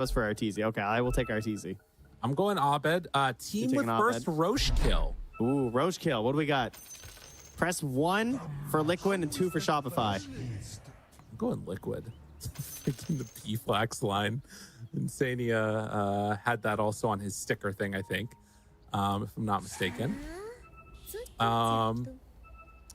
was for Arteezy. Okay, I will take Arteezy. I'm going Abed. Team with first Abed? Roche kill. Ooh, Roche kill. What do we got? Press 1 for Liquid and 2 for Shopify. I'm going Liquid. Thinking the P-Flax line. Insania had that also on his sticker thing, I think, if I'm not mistaken. And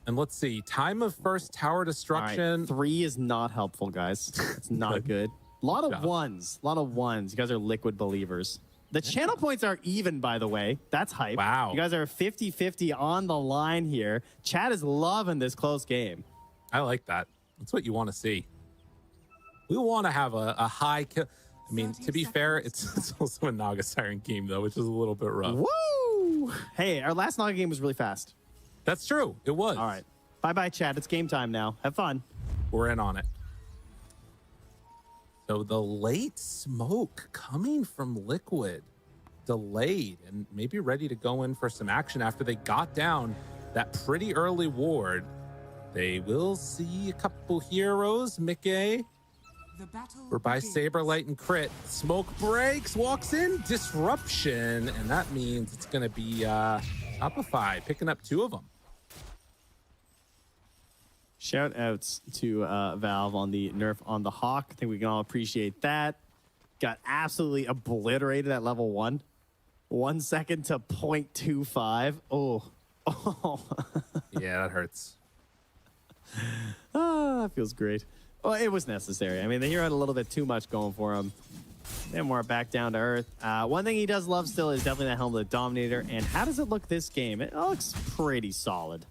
let's see. Time of first tower destruction. Right, 3 is not helpful, guys. It's not good. A lot of ones. A lot of ones. You guys are Liquid believers. The channel points are even, by the way. That's hype. Wow. You guys are 50-50 on the line here. Chat is loving this close game. I like that. That's what you want to see. We want to have a high kill. I mean, to be fair, it's also a Naga Siren game, though, which is a little bit rough. Woo! Hey, our last Naga game was really fast. That's true. It was. All right. Bye-bye, chat. It's game time now. Have fun. We're in on it. So the late smoke coming from Liquid, delayed and maybe ready to go in for some action after they got down that pretty early ward. They will see a couple heroes. Mickey, we're by Saberlight and Crit. Smoke breaks, walks in, disruption, and that means it's going to be Shopify picking up 2 of them. Shout outs to Valve on the nerf on the Hawk. I think we can all appreciate that. Got absolutely obliterated at level 1. 1 second to 0.25. Oh. Yeah, that hurts. That feels great. Well, it was necessary. I mean, the hero had a little bit too much going for him. Then we're back down to earth. One thing he does love still is definitely that Helmet of Dominator. And how does it look this game? It looks pretty solid.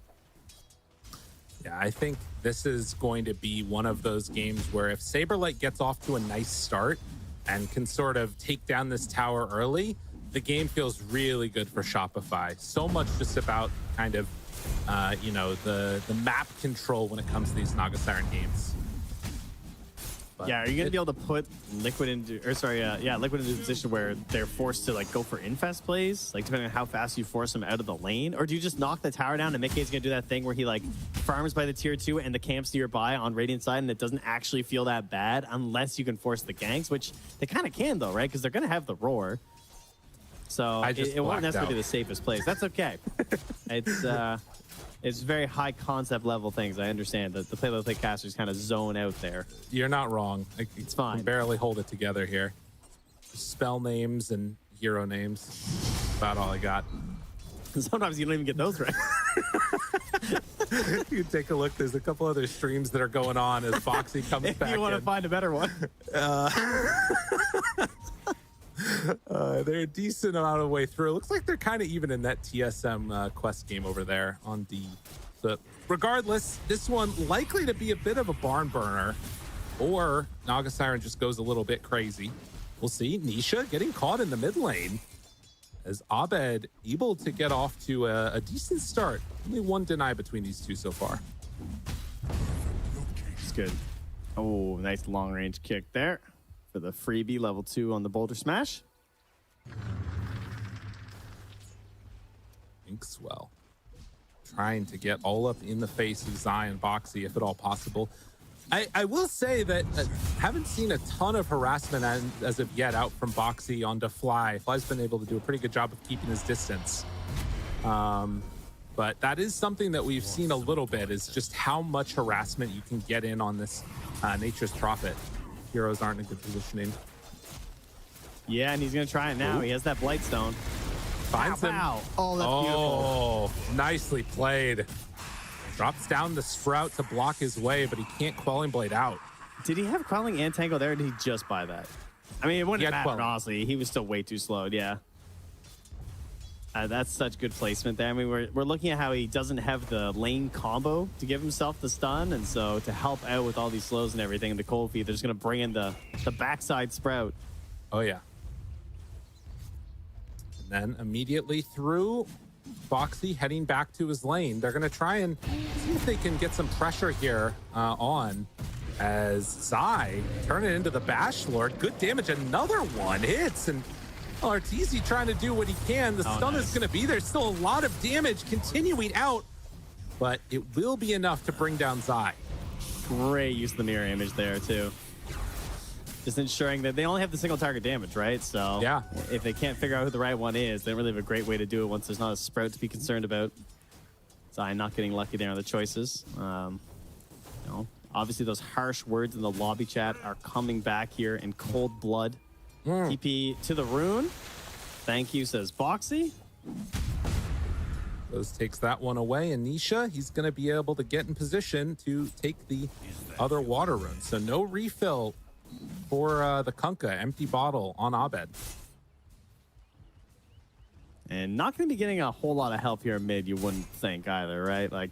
Yeah, I think this is going to be one of those games where if Saberlight gets off to a nice start and can sort of take down this tower early, the game feels really good for Shopify. So much just about kind of, the map control when it comes to these Naga Siren games. But yeah, are you going to be able to put Liquid into, Liquid into a position where they're forced to like go for infest plays, like depending on how fast you force them out of the lane, or do you just knock the tower down and Mickey's going to do that thing where he like farms by the tier 2 and the camps nearby on Radiant side, and it doesn't actually feel that bad unless you can force the ganks, which they kind of can though, right? Because they're going to have the roar, so it won't necessarily be the safest place. That's okay. It's very high concept level things. I understand that the play-by-play casters kind of zone out there. You're not wrong. It's fine. I can barely hold it together here. Spell names and hero names. About all I got. Sometimes you don't even get those right. You take a look. There's a couple other streams that are going on as Foxy comes back. You want to find a better one. They're a decent amount of way through. It looks like they're kind of even in that TSM quest game over there on D. But regardless, this one likely to be a bit of a barn burner, or Naga Siren just goes a little bit crazy. We'll see. Nisha getting caught in the mid lane as Abed able to get off to a decent start. Only 1 deny between these two so far. It's good. Oh, nice long range kick there for the freebie level 2 on the Boulder Smash. Inkswell trying to get all up in the face of Zion Boxy if at all possible. I will say that I haven't seen a ton of harassment as of yet out from Boxy onto Fly. Fly's been able to do a pretty good job of keeping his distance. But that is something that we've seen a little bit, is just how much harassment you can get in on this Nature's Prophet. Heroes aren't in good positioning. Yeah, and he's going to try it now. Ooh. He has that Blightstone. Finds him. Wow. Oh, that's beautiful. Oh, nicely played. Drops down the Sprout to block his way, but he can't Quelling Blade out. Did he have Quelling and Tango there, or did he just buy that? I mean, it wouldn't have mattered, honestly. He was still way too slowed, yeah. That's such good placement there. I mean, we're looking at how he doesn't have the lane combo to give himself the stun, and so to help out with all these slows and everything in the cold feed, they're just going to bring in the backside Sprout. Oh, yeah. And then immediately through, Boxy heading back to his lane. They're going to try and see if they can get some pressure here on as Zai turn it into the Bash Lord. Good damage. Another one hits, and Arteezy trying to do what he can. The stun is going to be there. Still a lot of damage continuing out, but it will be enough to bring down Zai. Great use of the mirror image there, too. Just ensuring that they only have the single target damage, right? So Yeah. if they can't figure out who the right one is, they don't really have a great way to do it once there's not a sprout to be concerned about. Zai not getting lucky there on the choices. Obviously those harsh words in the lobby chat are coming back here in cold blood. TP to the rune. Thank you, says Boxy. Rose takes that one away, and Nisha, he's going to be able to get in position to take the other water rune. So no refill for the Kunkka. Empty bottle on Abed. And not going to be getting a whole lot of help here mid, you wouldn't think either, right? Like,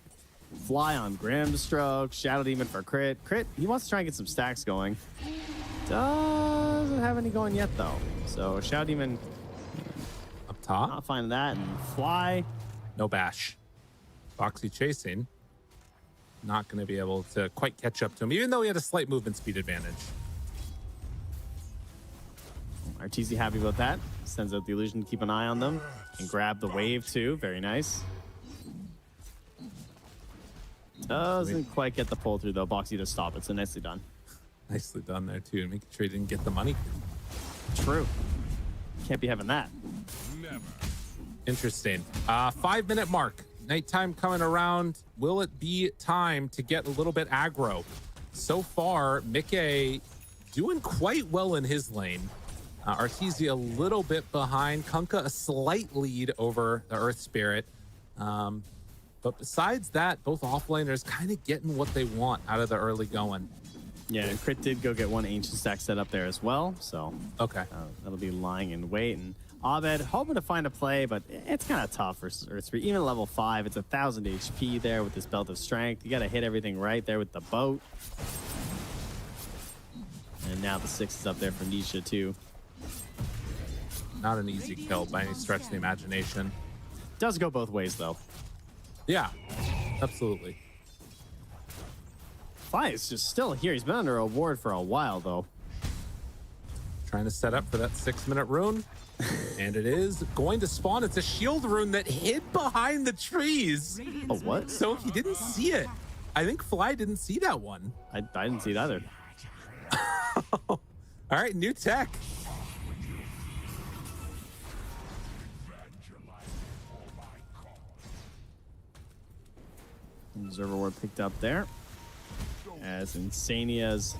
Fly on Grimstroke, Shadow Demon for crit. Crit, he wants to try and get some stacks going. Doesn't have any going yet, though. So Shadow Demon Up top. not finding that. And Fly, No bash. Boxy chasing. Not going to be able to quite catch up to him, even though he had a slight movement speed advantage. RTZ happy about that. Sends out the illusion to keep an eye on them. And grab the wave, too. Very nice. Doesn't quite get the pull through, though. Boxy to stop it, so nicely done. Nicely done there, too. Making sure he didn't get the money. True. Can't be having that. Interesting. 5-minute mark. Nighttime coming around. Will it be time to get a little bit aggro? So far, Mickey doing quite well in his lane. Arteezy a little bit behind. Kunkka a slight lead over the Earth Spirit. But besides that, both offlaners kind of getting what they want out of the early going. Yeah, and Crit did go get one Ancient Stack set up there as well. So Okay. that'll be lying in wait. And Abed hoping to find a play, but it's kind of tough for Earth Spirit. Even level 5, it's 1,000 HP there with this Belt of Strength. You got to hit everything right there with the boat. And now the 6 is up there for Nisha, too. Not an easy kill by any stretch of the imagination. Does go both ways, though. Yeah, absolutely. Fly is just still here. He's been under a ward for a while, though. Trying to set up for that 6-minute rune. And it is going to spawn. It's a shield rune that hid behind the trees. Oh, what? So he didn't see it. I think Fly didn't see that one. I didn't see it either. All right, new tech. Observer ward picked up there. As Insania's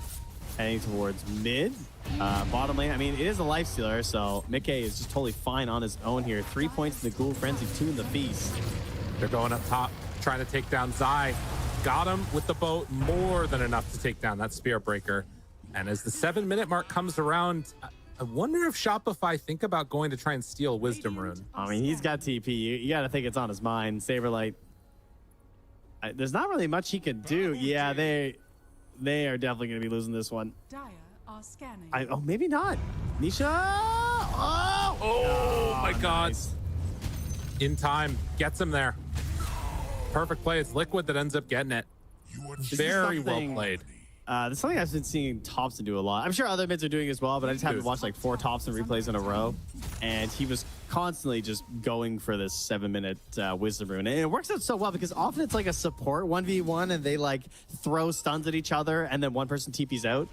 heading towards mid. Bottom lane, I mean, it is a lifestealer, so Mickey is just totally fine on his own here. 3 points in the Ghoul Frenzy, 2 in the Feast. They're going up top, trying to take down Zai. Got him with the boat, more than enough to take down that Spirit Breaker. And as the 7-minute mark comes around, I wonder if Shopify think about going to try and steal Wisdom Rune. I mean, he's got TP. You got to think it's on his mind. Saberlight. There's not really much he could do. Yeah, they are definitely going to be losing this one. Dire are scanning. Oh, maybe not. Nisha. Oh my God. Nice. In time, gets him there. Perfect play. It's Liquid that ends up getting it. Very well something- played. That's something I've been seeing Thompson do a lot. I'm sure other mids are doing as well, but I just happened to watch like 4 Thompson replays in a row, and he was constantly just going for this 7-minute Wisdom Rune. And it works out so well because often it's like a support 1v1 and they like throw stuns at each other and then one person TP's out.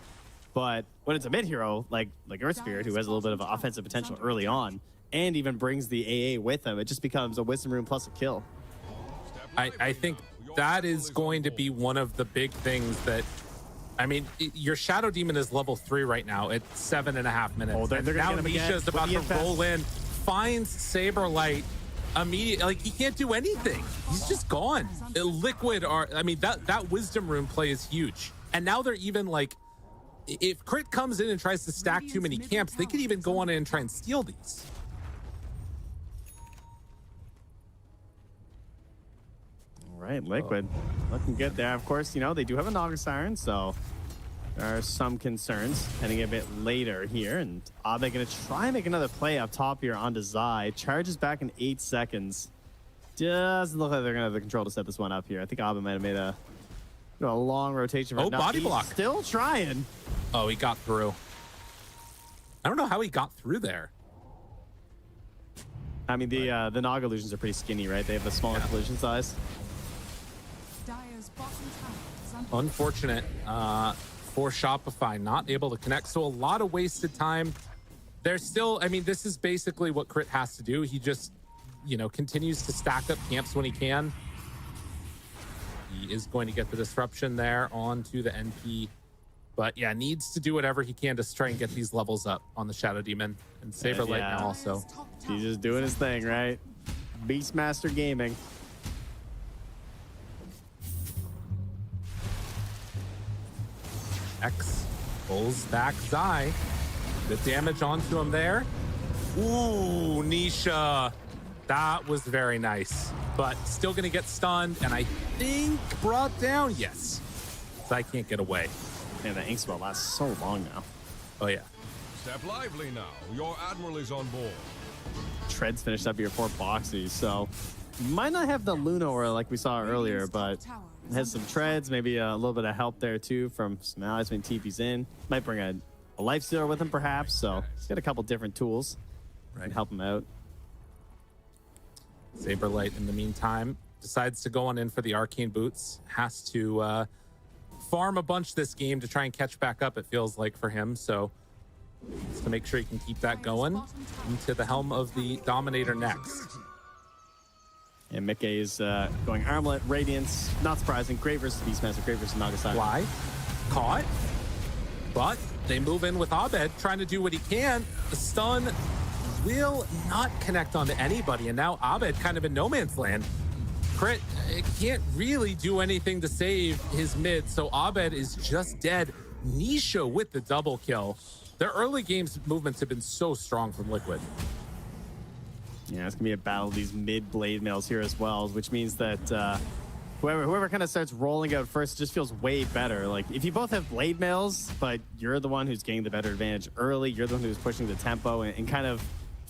But when it's a mid hero like Earth Spirit, who has a little bit of offensive potential early on and even brings the AA with him, it just becomes a Wisdom Rune plus a kill. I think that is going to be one of the big things that, I mean, your Shadow Demon is level 3 right now at 7.5 minutes. Oh, they're And gonna now get him again Nisha's with about the to infest. roll in, finds Saberlight immediately. Like, he can't do anything. He's just gone. Liquid are, I mean, that Wisdom Rune play is huge. And now they're even like, if Crit comes in and tries to stack too many camps, they could even go on in and try and steal these. All right, Liquid looking good there. Of course, you know, they do have a Naga Siren, so there are some concerns heading a bit later here. And Abe going to try and make another play up top here onto Zai. Charges back in 8 seconds. Doesn't look like they're going to have the control to set this one up here. I think Abe might have made a long rotation. Oh, No, body he's block. Still trying. Oh, he got through. I don't know how he got through there. I mean, the Naga illusions are pretty skinny, right? They have a smaller collision size. Dire's bottom tower is under Unfortunate. for Shopify, not able to connect. So a lot of wasted time. There's still, I mean, this is basically what Crit has to do. He just, continues to stack up camps when he can. He is going to get the disruption there onto the NP. But yeah, needs to do whatever he can to try and get these levels up on the Shadow Demon. And Saberlight now also. He's just doing his thing, right? Beastmaster Gaming. X pulls back Zai. The damage onto him there. Ooh, Nisha. That was very nice. But still going to get stunned. And I think brought down. Yes. Zai can't get away. Man, the ink spell lasts so long now. Oh, yeah. Step lively now. Your admiral is on board. Tread's finished up here for Boxy, so might not have the Luna aura like we saw earlier, but has some treads, maybe a little bit of help there too from some allies when TP's in. Might bring a life stealer with him perhaps, so he's got a couple different tools to help him out. Saberlight in the meantime decides to go on in for the arcane boots. Has to farm a bunch this game to try and catch back up, it feels like, for him. So just to make sure he can keep that going into the helm of the Dominator next. And Mickey is going Armlet, Radiance. Not surprising. Great versus Beastmaster, great versus Nagasaki. Fly. Caught. But they move in with Abed, trying to do what he can. The stun will not connect onto anybody. And now Abed kind of in no man's land. Crit can't really do anything to save his mid. So Abed is just dead. Nisha with the double kill. Their early games movements have been so strong from Liquid. Yeah, it's gonna be a battle of these mid blade mails here as well, which means that whoever kind of starts rolling out first just feels way better. Like if you both have blade mails, but you're the one who's getting the better advantage early, you're the one who's pushing the tempo and kind of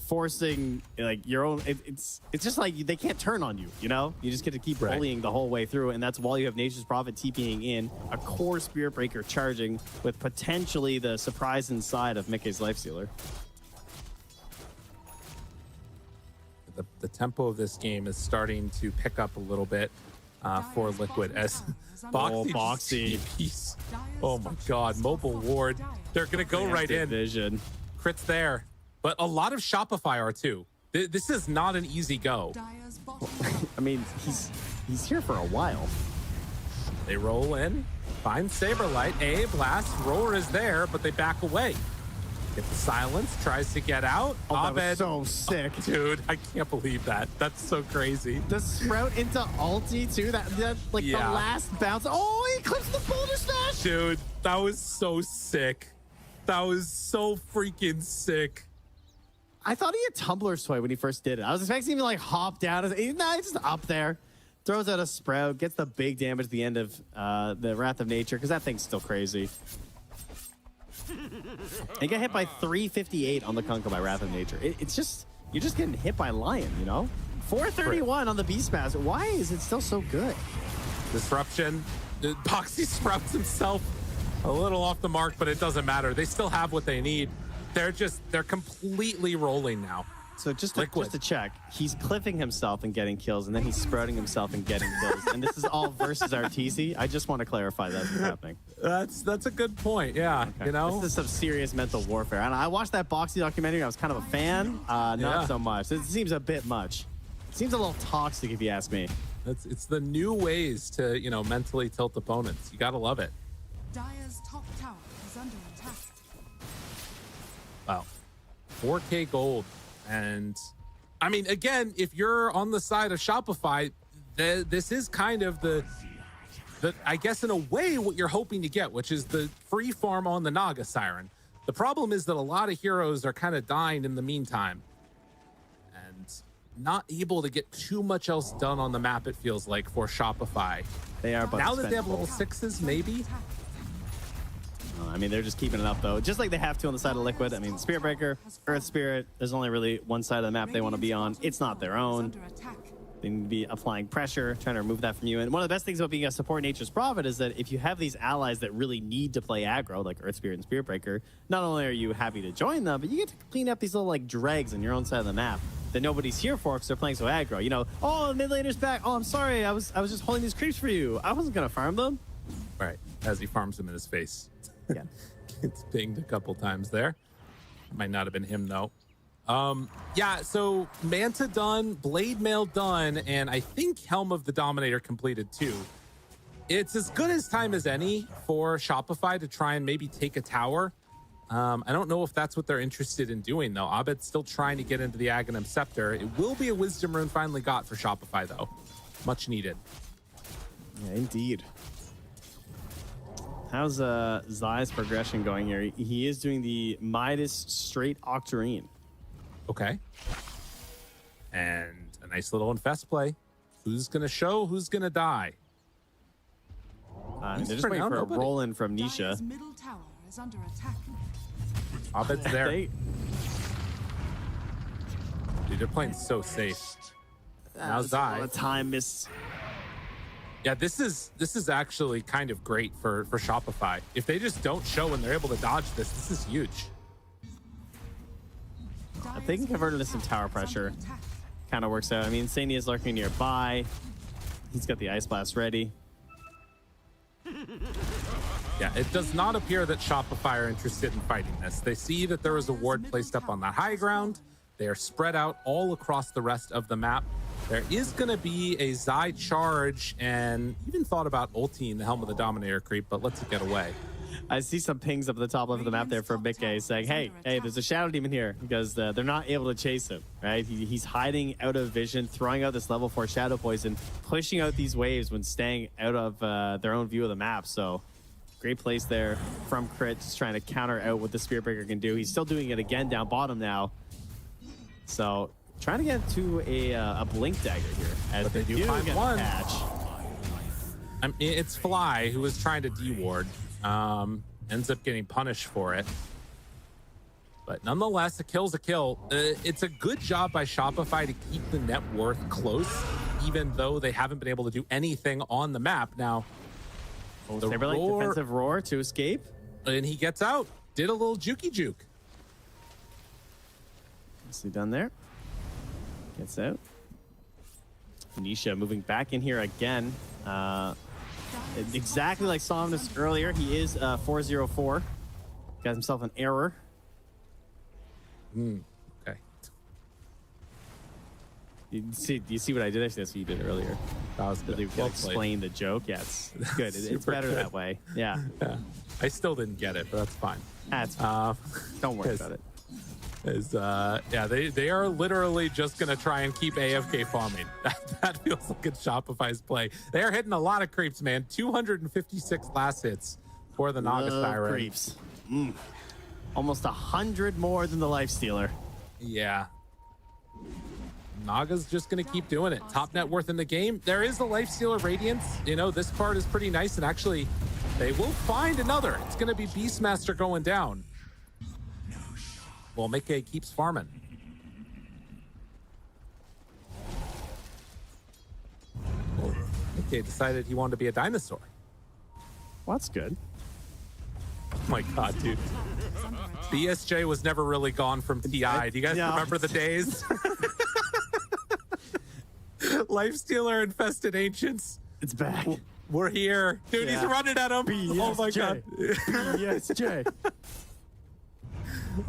forcing like your own. It's just like they can't turn on you. You just get to keep bullying the whole way through, and that's while you have Nature's Prophet TPing in, a core Spirit Breaker charging with potentially the surprise inside of Mickey's Lifestealer. The tempo of this game is starting to pick up a little bit for Liquid as Boxy. Oh my God, mobile ward. They're gonna go right in. Vision. Crit's there, but a lot of Shopify are too. This is not an easy go. I mean, he's here for a while. They roll in, find Saberlight, A blast, Roar is there, but they back away. Get the silence, tries to get out. Oh, Abed, that was so sick. Oh, dude, I can't believe that. That's so crazy. The sprout into ulti too. That the last bounce. Oh, he clips the boulder smash. Dude, that was so sick. That was so freaking sick. I thought he had Tumbler's Toy when he first did it. I was expecting him to like hop down. He's just up there. Throws out a sprout, gets the big damage at the end of the Wrath of Nature, because that thing's still crazy. And get hit by 358 on the Kunko by Wrath of Nature. It's just, you're just getting hit by Lion, 431 on the Beastmaster. Why is it still so good? Disruption. Boxy sprouts himself a little off the mark, but it doesn't matter. They still have what they need. They're completely rolling now. So just to check, he's cliffing himself and getting kills, and then he's sprouting himself and getting kills. And this is all versus RTZ. I just want to clarify that's what's happening. That's a good point. Yeah, okay. This is some serious mental warfare. And I watched that Boxy documentary. I was kind of a fan. Not so much. It seems a bit much. It seems a little toxic, if you ask me. It's the new ways to mentally tilt opponents. You gotta love it. Dire's top tower is under attack. Wow, 4K gold. And I mean, again, if you're on the side of Shopify, this is kind of the I guess in a way what you're hoping to get, which is the free farm on the Naga Siren. The problem is that a lot of heroes are kind of dying in the meantime and not able to get too much else done on the map, it feels like, for Shopify. They are, but now that they have level 6s, maybe. I mean, they're just keeping it up, though, just like they have to on the side of Liquid. I mean, Spirit Breaker, Earth Spirit, there's only really one side of the map they want to be on. It's not their own. They need to be applying pressure, trying to remove that from you. And one of the best things about being a support Nature's Prophet is that if you have these allies that really need to play aggro, like Earth Spirit and Spirit Breaker, not only are you happy to join them, but you get to clean up these little like dregs on your own side of the map that nobody's here for because they're playing so aggro. Oh, mid laner's back. Oh, I'm sorry. I was just holding these creeps for you. I wasn't going to farm them. Right. As he farms them in his face. Yeah. It's pinged a couple times there. Might not have been him though. Yeah, so Manta done, Blade Mail done, and I think Helm of the Dominator completed too. It's as good as time as any for Shopify to try and maybe take a tower. I don't know if that's what they're interested in doing though. Abed's still trying to get into the Aghanim Scepter. It will be a Wisdom Rune finally got for Shopify though. Much needed. Yeah, indeed. How's Zai's progression going here? He is doing the Midas straight Octarine. Okay. And a nice little infest play. Who's going to show? Who's going to die? They're just waiting for a roll-in from Nisha. Dire's middle tower is under attack. Abed's there. They- Dude, they're playing so safe. Now a Zai. lot of time miss. Yeah, this is actually kind of great for Shopify. If they just don't show and they're able to dodge this is huge. If they can convert into some tower pressure, kind of works out. I mean, Sania is lurking nearby. He's got the Ice Blast ready. Yeah, it does not appear that Shopify are interested in fighting this. They see that there is a ward placed up on the high ground. They are spread out all across the rest of the map. There is going to be a Zai charge, and even thought about ulting the Helm of the Dominator creep, but lets it get away. I see some pings up at the top of the map there from Mickey saying, hey, there's a Shadow Demon here, because they're not able to chase him, right? He's hiding out of vision, throwing out this level 4 Shadow Poison, pushing out these waves when staying out of their own view of the map. So great place there from Crit, just trying to counter out what the Spirit Breaker can do. He's still doing it again down bottom now. So trying to get to a Blink Dagger here, as But they do get find a one. catch. I mean, it's Fly who was trying to de-ward. Ends up getting punished for it. But nonetheless, a kill's a kill. It's a good job by Shopify to keep the net worth close, even though they haven't been able to do anything on the map. Now, the Saberlight roar, defensive roar to escape. and he gets out. Did a little jukey juke. See done there. Gets out. Nisha moving back in here again. Exactly like Somnus earlier. He is 404. Got himself an error. Okay. You see what I did? Actually, that's what you did earlier. That was Really good. Well explain the joke. Yeah, it's good. It's Super better good. that way. Yeah. Yeah. I still didn't get it, but that's fine. That's fine. Don't worry yes. about it. Yeah, they are literally just gonna try and keep AFK farming. That feels like it's Shopify's play. They are hitting a lot of creeps, man. 256 last hits for the Naga Love Siren. creeps. Almost 100 more than the Lifestealer. Yeah. Naga's just gonna keep doing it. Top net worth in the game. There is the Lifestealer Radiance. You know, this card is pretty nice, and actually, they will find another. It's gonna be Beastmaster going down. Well, Mickey keeps farming. Well, Mickey decided he wanted to be a dinosaur. Well, that's good. Oh my god, dude. BSJ was never really gone from TI. Do you guys No. remember the days? Lifestealer infested ancients. It's back. We're here. Dude, he's Yeah. running at him. Oh my god. Yes, Jay.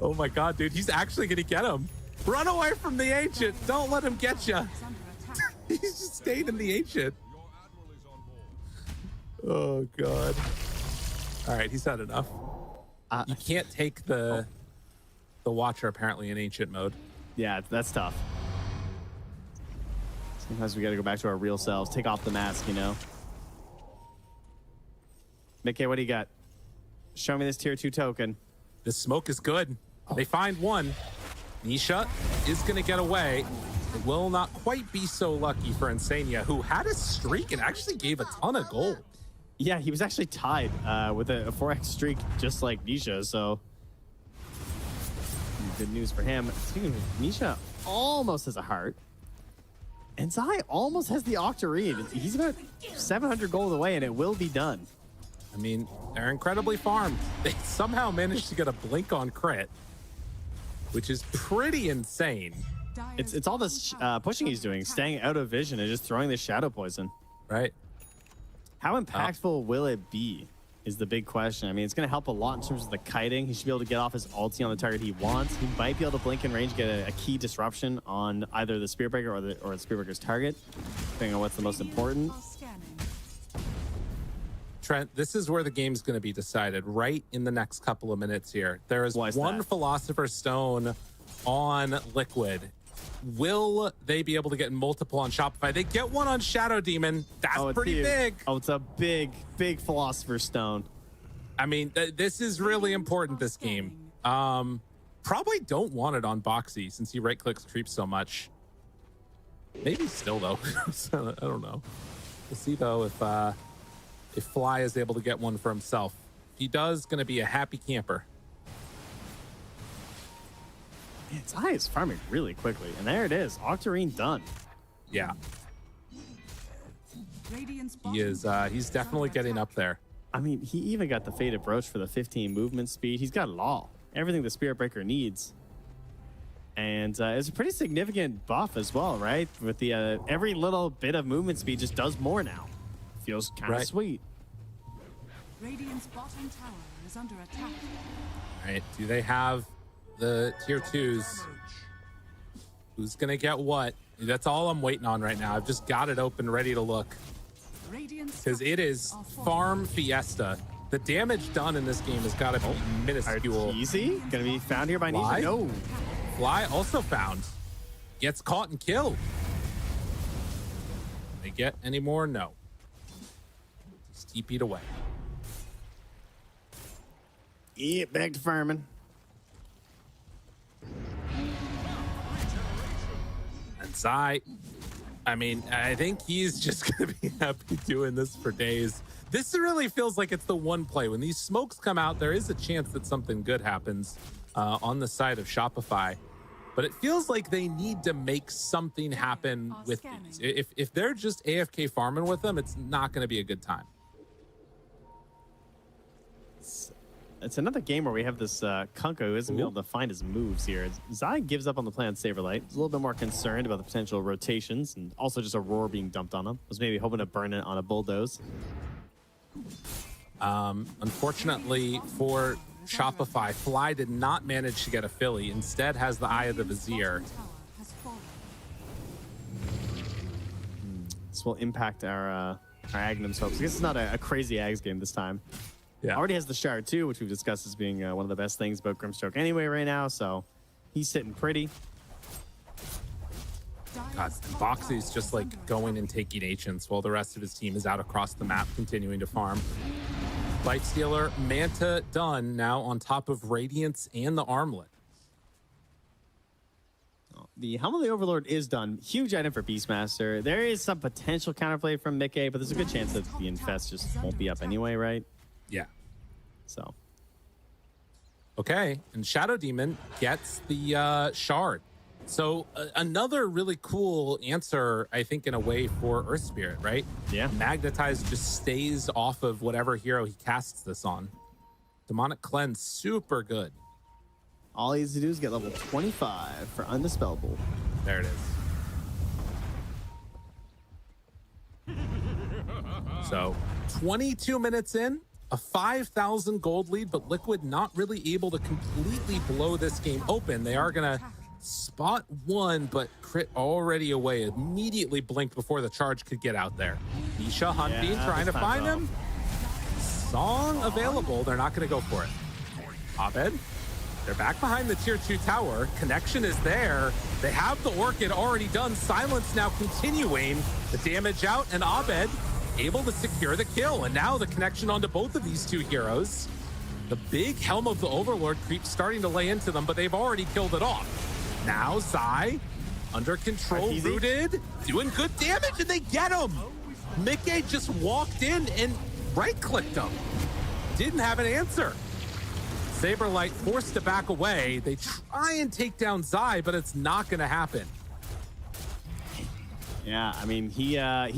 Oh my god, dude. He's actually gonna get him. Run away from the ancient. Don't let him get you. Is under attack. He's just stayed in the ancient. Your admiral is on board. Oh god. All right, he's had enough. You can't take the Watcher apparently in ancient mode. Yeah, that's tough. Sometimes we gotta go back to our real selves, take off the mask, you know? Mickey, what do you got? Show me this tier 2 token. This smoke is good. They find one. Nisha is going to get away. It will not quite be so lucky for Insania, who had a streak and actually gave a ton of gold. Yeah, he was actually tied with a 4x streak, just like Nisha, so good news for him. Speaking of Nisha, almost has a heart. And Zai almost has the Octarine. He's about 700 gold away, and it will be done. I mean, they're incredibly farmed. They somehow managed to get a blink on crit, which is pretty insane, Dire's It's all this pushing he's doing, staying out of vision and just throwing this Shadow Poison. right? How impactful will it be? is the big question. I mean, it's going to help a lot in terms of the kiting. He should be able to get off his ulti on the target he wants. He might be able to blink in range, get a key disruption on either the Spirit Breaker or the Spirit Breaker's target, depending on what's the most important. Are scanning. Trent, this is where the game's going to be decided right in the next couple of minutes here. There is Why is one that? Philosopher's Stone on Liquid. Will they be able to get multiple on Shopify? They get one on Shadow Demon. That's It's pretty huge. big. Oh, it's a big, big Philosopher's Stone. I mean, this is really important, this game. Probably don't want it on Boxy since he right-clicks creep so much. Maybe still, though. I don't know. We'll see, though, if Fly is able to get one for himself. If he does, going to be a happy camper. Man, Zai is farming really quickly. And there it is. Octarine done. Yeah, Radiant's he is. He's definitely getting up there. I mean, he even got the Faded Brooch for the 15 movement speed. He's got it all. Everything the Spirit Breaker needs. And it's a pretty significant buff as well, right? With the every little bit of movement speed just does more now. Feels kind of Right. sweet. Radiant's bottom tower is under attack. All right, do they have the tier 2s? Who's going to get what? That's all I'm waiting on right now. I've just got it open, ready to look. Radiant's Because it is Farm Fiesta. The damage done in this game has got to be minuscule. Easy? Gonna be found here by Fly? Nisha? No. Fly also found. Gets caught and killed. They get any more? No. Just TP'd away. Yeah, back to farming. And Zai, I mean, I think he's just going to be happy doing this for days. This really feels like it's the one play. When these smokes come out, there is a chance that something good happens on the side of Shopify. But it feels like they need to make something happen with these. If they're just AFK farming with them, it's not going to be a good time. It's another game where we have this Kunkka who isn't able to find his moves here. Zai gives up on the plan on Saberlight. He's a little bit more concerned about the potential rotations and also just a roar being dumped on him. Was maybe hoping to burn it on a bulldoze. Unfortunately for Shopify, Fly did not manage to get a Philly. Instead has the Eye of the Vizier. tower has fallen. This will impact our Aghanim's hopes. I guess it's not a crazy Ags game this time. Yeah. Already has the Shard too, which we've discussed as being one of the best things about Grimstroke anyway right now. So he's sitting pretty. God, Boxy's just like going and taking ancients while the rest of his team is out across the map continuing to farm. Light Stealer, Manta done now on top of Radiance and the Armlet. The Helm of the Overlord is done. Huge item for Beastmaster. There is some potential counterplay from Mickey, but there's a good chance that the Infest just won't be up anyway, right? Yeah. So Okay, and Shadow Demon gets the Shard. So another really cool answer, I think, in a way for Earth Spirit, right? Yeah. Magnetize just stays off of whatever hero he casts this on. Demonic Cleanse, super good. all he has to do is get level 25 for Undispellable. There it is. So 22 minutes in, a 5,000 gold lead, but Liquid not really able to completely blow this game open. They are going to spot one, but crit already away. Immediately blinked before the charge could get out there. Nisha hunting, Yeah, trying to this time find though. him. Song available. They're not going to go for it. Abed, they're back behind the tier 2 tower. Connection is there. They have the Orchid already done. Silence now continuing. The damage out, and Abed able to secure the kill. And now the connection onto both of these two heroes. The big Helm of the Overlord creep starting to lay into them, but they've already killed it off. Now Zai, under control, Easy. rooted, doing good damage, and they get him. Mickey just walked in and right-clicked him. Didn't have an answer. Saberlight forced to back away. They try and take down Zai, but it's not going to happen. Yeah, I mean, he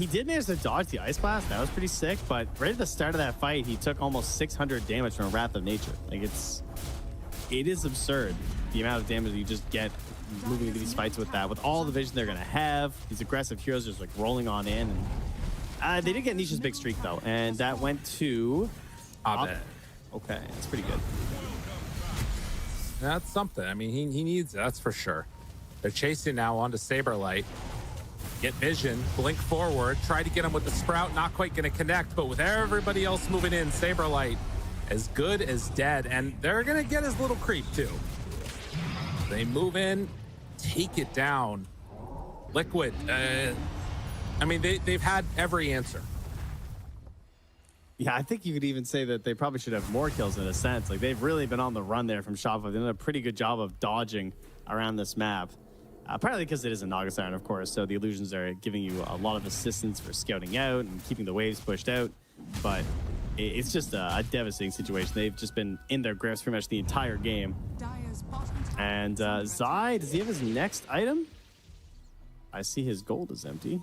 did manage to dodge the Ice Blast. That was pretty sick, but right at the start of that fight, he took almost 600 damage from Wrath of Nature. Like, it is absurd, the amount of damage you just get moving into these fights with that. With all the vision they're going to have, these aggressive heroes just, like, rolling on in. And, they did get Nisha's big streak, though, and that went to Abed. Okay, that's pretty good. That's something. I mean, he needs it, that's for sure. They're chasing now onto Saberlight. Get vision, blink forward, try to get him with the Sprout, not quite going to connect, but with everybody else moving in, Saberlight as good as dead, and they're going to get his little creep too. They move in, take it down. Liquid, I mean, they've had every answer. Yeah, I think you could even say that they probably should have more kills in a sense. Like, they've really been on the run there from Shopify. They've done a pretty good job of dodging around this map. Partly because it is a Naga Siren, of course, so the illusions are giving you a lot of assistance for scouting out and keeping the waves pushed out. But it's just a devastating situation. They've just been in their grips pretty much the entire game. Dire's bottom tower And is under Zai, does he have his next item? I see his gold is empty.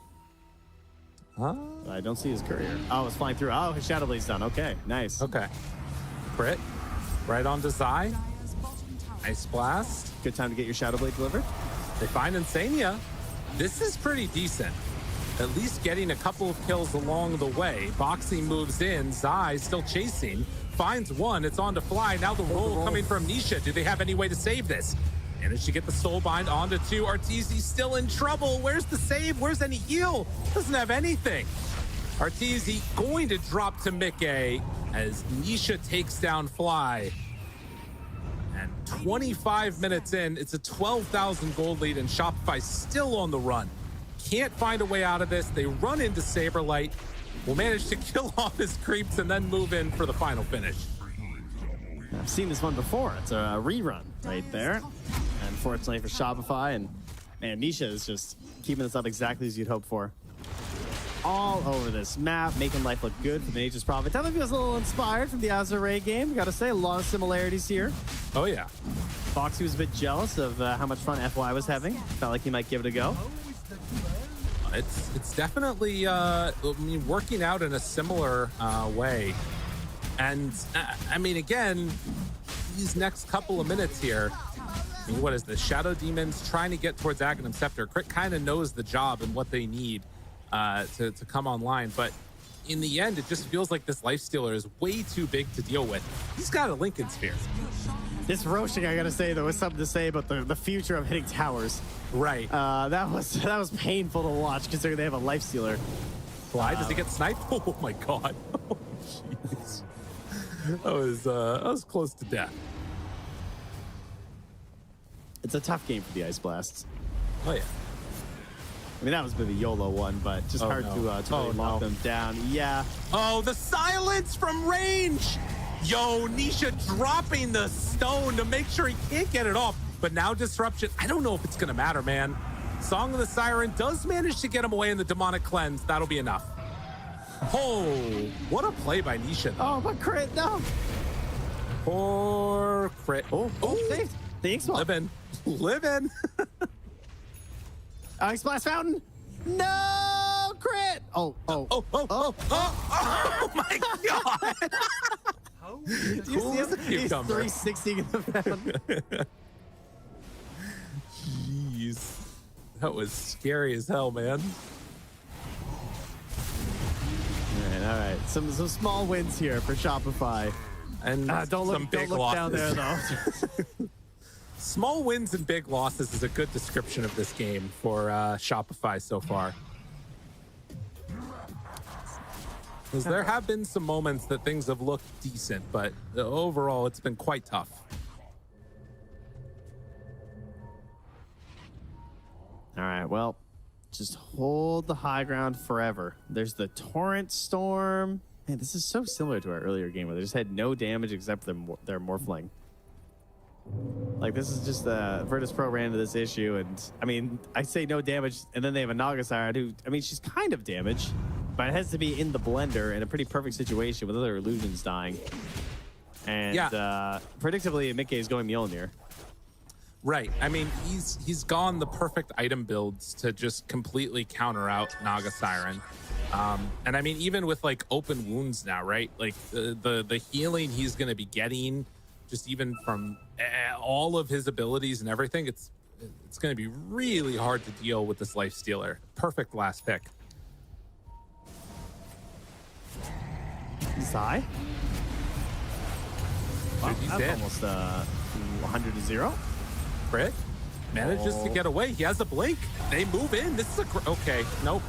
Huh? I don't see his courier. Oh, it's flying through. Oh, his Shadow Blade's done. Okay, nice. Okay. Crit, right onto Zai. Dire's bottom tower. Nice blast. Good time to get your Shadow Blade delivered. They find Insania. This is pretty decent. At least getting a couple of kills along the way. Boxing moves in. Zai still chasing. Finds one. It's on to Fly. Now the roll coming from Nisha. Do they have any way to save this? Managed to get the Soulbind onto two. Arteezy still in trouble. Where's the save? Where's any heal? Doesn't have anything. Arteezy going to drop to Mickey as Nisha takes down Fly. And 25 minutes in, it's a 12,000 gold lead, and Shopify still on the run. Can't find a way out of this. They run into Saberlight. Will manage to kill off his creeps and then move in for the final finish. I've seen this one before. It's a rerun right there. Unfortunately for Shopify, and man, Nisha is just keeping this up exactly as you'd hope for. All over this map, making life look good for the Nature's Prophet. Definitely feels a little inspired from the Azure game. Gotta say, a lot of similarities here. Oh, yeah. Foxy was a bit jealous of how much fun FY was having. Felt like he might give it a go. It's definitely I mean, working out in a similar way. And, I mean, again, these next couple of minutes here, I mean, what is this? Shadow Demons trying to get towards Aghanim Scepter. Crit kind of knows the job and what they need to come online. But in the end, it just feels like this Lifestealer is way too big to deal with. He's got a Lincoln Sphere. This Roshing, I gotta say, there was something to say about the future of hitting towers. Right. That was painful to watch considering they have a Lifestealer. Fly, does he get sniped? Oh, my God. Oh, jeez. That was close to death. It's a tough game for the Ice Blasts. Oh, yeah. I mean, that was a bit of a YOLO one, but just hard to really lock them down. Yeah. Oh, the silence from range! Yo, Nisha dropping the stone to make sure he can't get it off. But now Disruption, I don't know if it's going to matter, man. Song of the Siren does manage to get him away in the Demonic Cleanse. That'll be enough. Oh, what a play by Nisha. Oh, but crit, no. Poor crit. Oh, saved. The Ink Swap. Live in. Ice Blast Fountain. No, crit. Oh My God. Do you see him? He's 360 in the fountain. Jeez. That was scary as hell, man. All right. Some small wins here for Shopify. And don't look losses. down there, though. Small wins and big losses is a good description of this game for Shopify so far. Because there have been some moments that things have looked decent, but overall it's been quite tough. All right, well, just hold the high ground forever. There's the Torrent Storm. Man, this is so similar to our earlier game where they just had no damage except for their Morphling. Like, this is just Virtus Pro ran into this issue, and I mean, I say no damage, and then they have a Naga Siren who, I mean, she's kind of damaged, but it has to be in the blender in a pretty perfect situation with other illusions dying. And predictably, Mickey is going Mjolnir. Right. I mean, he's gone the perfect item builds to just completely counter out Naga Siren. And I mean, even with like open wounds now, right? Like the healing he's going to be getting, just even from all of his abilities and everything, it's going to be really hard to deal with this Lifestealer. Perfect last pick. Zai? Well, he's that's in. almost 100 to 0. Crit manages to get away. He has a blink. They move in. This is okay. Nope.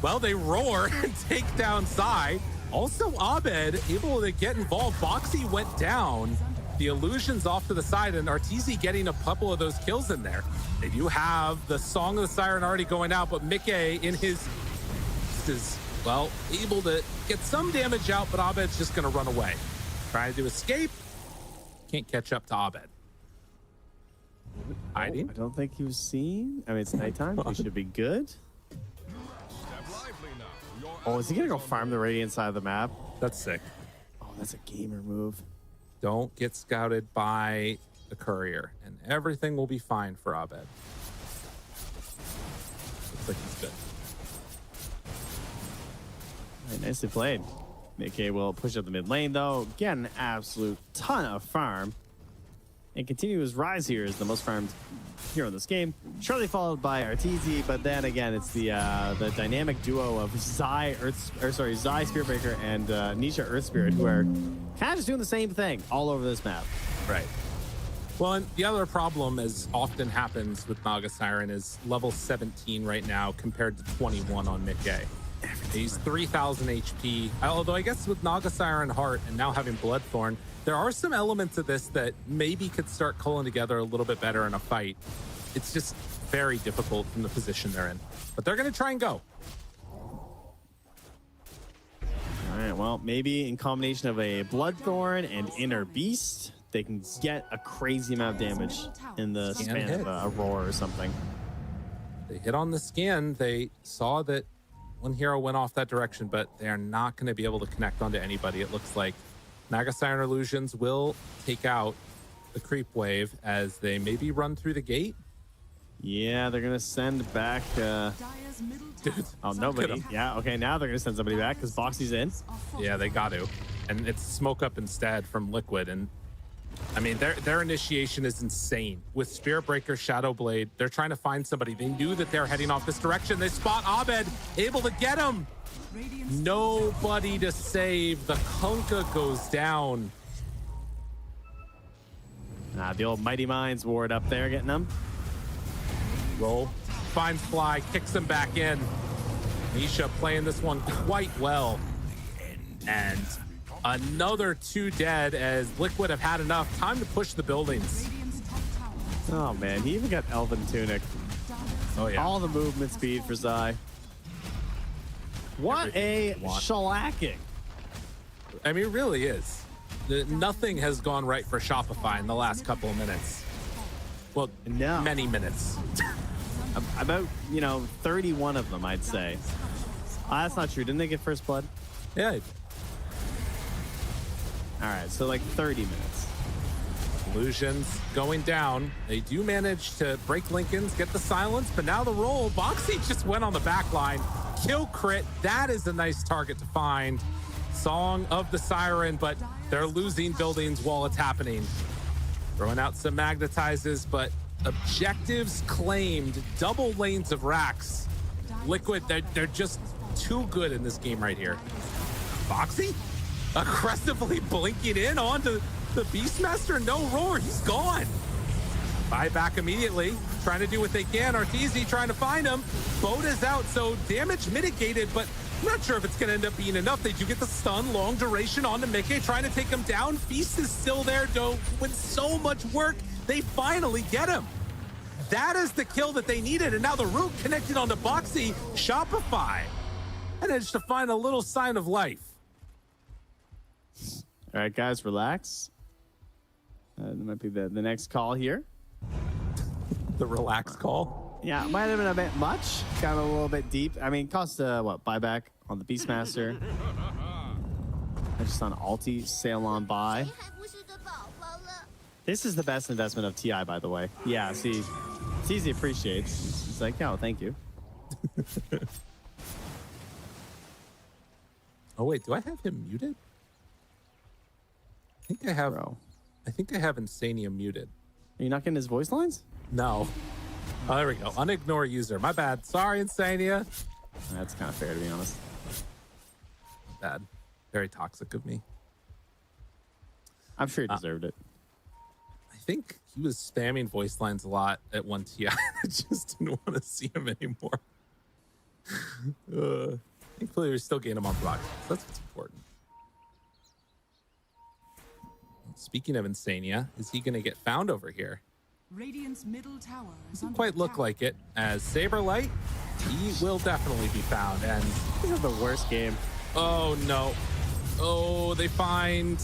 Well, they roar and take down Sai. Also, Abed able to get involved. Boxy went down. The illusion's off to the side, and Arteezy getting a couple of those kills in there. They do have the Song of the Siren already going out, but Mickey in his is, well, able to get some damage out, but Abed's just going to run away. Trying to escape. Can't catch up to Abed. Hiding. I don't think he was seen. I mean, it's nighttime. He should be good. Oh, is he gonna go farm the Radiant side of the map? That's sick. Oh, that's a gamer move. Don't get scouted by the courier, and everything will be fine for Abed. Looks like he's good. All right, nicely played. Mickey will push up the mid lane, though. Get an absolute ton of farm. And continue his rise here as the most farmed hero in this game. Shortly followed by Arteezy, but then again, it's the dynamic duo of Zai Spiritbreaker and Nisha Earth Spirit, who are kind of just doing the same thing all over this map. Right. Well, and the other problem, as often happens with Naga Siren, is level 17 right now compared to 21 on Mickey. He's 3,000 HP. Although I guess with Naga Siren Heart and now having Bloodthorn, there are some elements of this that maybe could start culling together a little bit better in a fight. It's just very difficult from the position they're in. But they're going to try and go. All right, well, maybe in combination of a Bloodthorn and Inner Beast, they can get a crazy amount of damage in the span of a roar or something. They hit on the scan. They saw that one hero went off that direction, but they are not going to be able to connect onto anybody, it looks like. Naga Siren Illusions will take out the creep wave as they maybe run through the gate. Yeah, they're going to send back... Oh, nobody. Yeah, okay, now they're going to send somebody back because Boxy's in. Yeah, they got to. And it's smoke up instead from Liquid. And I mean, their initiation is insane. With Spiritbreaker, Shadowblade, they're trying to find somebody. They knew that they're heading off this direction. They spot Abed, able to get him. Nobody to save. The Kunkka goes down. The old Mighty Minds ward up there getting them. Roll. Finds Fly, kicks him back in. Nisha playing this one quite well. And another 2 dead as Liquid have had enough. Time to push the buildings. Oh, man. He even got Elven Tunic. Oh, yeah. All the movement speed for Zai. What a shellacking. I mean, it really is. Nothing has gone right for Shopify in the last couple of minutes. Well, no. Many minutes. About, 31 of them, I'd say. That's not true. Didn't they get first blood? Yeah. All right, so like 30 minutes. Illusions going down. They do manage to break Lincoln's, get the silence, but now the roll. Boxy just went on the back line. Kill crit. That is a nice target to find. Song of the Siren, but they're losing buildings while it's happening. Throwing out some magnetizes, but objectives claimed. Double lanes of racks. Liquid, they're just too good in this game right here. Boxy aggressively blinking in onto the Beastmaster. No roar, he's gone. Buy back immediately, trying to do what they can. Arteezy trying to find him. Boat is out, so damage mitigated, but I'm not sure if it's going to end up being enough. They do get the stun, long duration onto Mickey, trying to take him down. Feast is still there, though. With so much work, they finally get him. That is the kill that they needed, and now the root connected onto Boxy. Shopify managed to find a little sign of life. All right, guys, relax. That might be the next call here. The relax call. Yeah, it might have been a bit much. Got a little bit deep. I mean, cost buyback on the Beastmaster. I just on Alti, sail on by. This is the best investment of TI, by the way. Yeah, see, it's easy to appreciate. It's like, oh, thank you. Oh, wait, do I have him muted? I think I have. Bro. I think I have Insania muted. Are you not getting his voice lines? No. Oh, there we go. Unignore user. My bad. Sorry, Insania. That's kind of fair, to be honest. Bad. Very toxic of me. I'm sure he deserved it. I think he was spamming voice lines a lot at 1TI. I just didn't want to see him anymore. Thankfully, we still gain him on blocks. So that's what's important. Speaking of Insania, is he going to get found over here? Radiant's middle tower is Doesn't under quite look attack. like it. As Saberlight, he will definitely be found. And This is the worst game. oh no. Oh, they find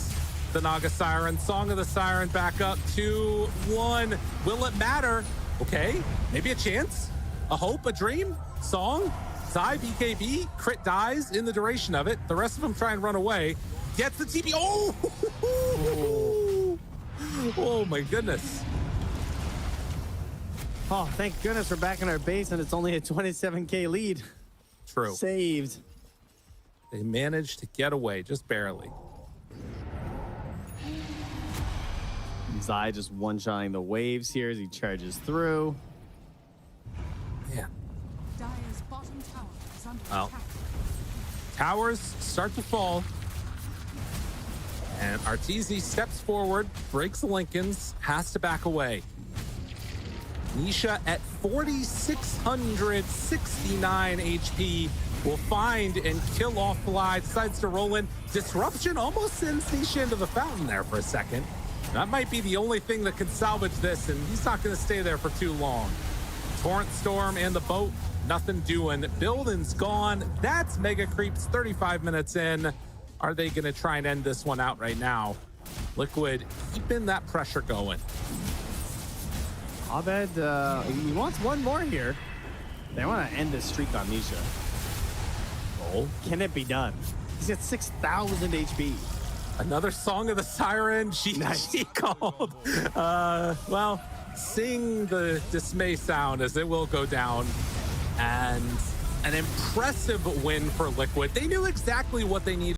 the Naga Siren. Song of the Siren back up 2-1. Will it matter? Okay, maybe a chance, a hope, a dream. Song, Zai, BKB, crit dies in the duration of it. The rest of them try and run away. Gets the TP. Oh! Oh my goodness. Oh, thank goodness we're back in our base and it's only a 27k lead. True. Saved. They managed to get away just barely. Zai just one-shotting the waves here as he charges through. Yeah. Dire's bottom tower is under Well. attack. Towers start to fall. And Arteezy steps forward, breaks the Lincolns, has to back away. Nisha at 4,669 HP will find and kill off Fly, decides to roll in. Disruption almost sends Nisha into the fountain there for a second. That might be the only thing that can salvage this, and he's not going to stay there for too long. Torrent Storm and the boat, nothing doing. Building's gone. That's Mega Creeps 35 minutes in. Are they going to try and end this one out right now? Liquid keeping that pressure going. Abed, he wants one more here. They want to end this streak on Nisha. Oh, Can it be done? He's at 6,000 HP. another Song of the Siren. She called. Well, sing the dismay sound as it will go down. And an impressive win for Liquid. They knew exactly what they needed.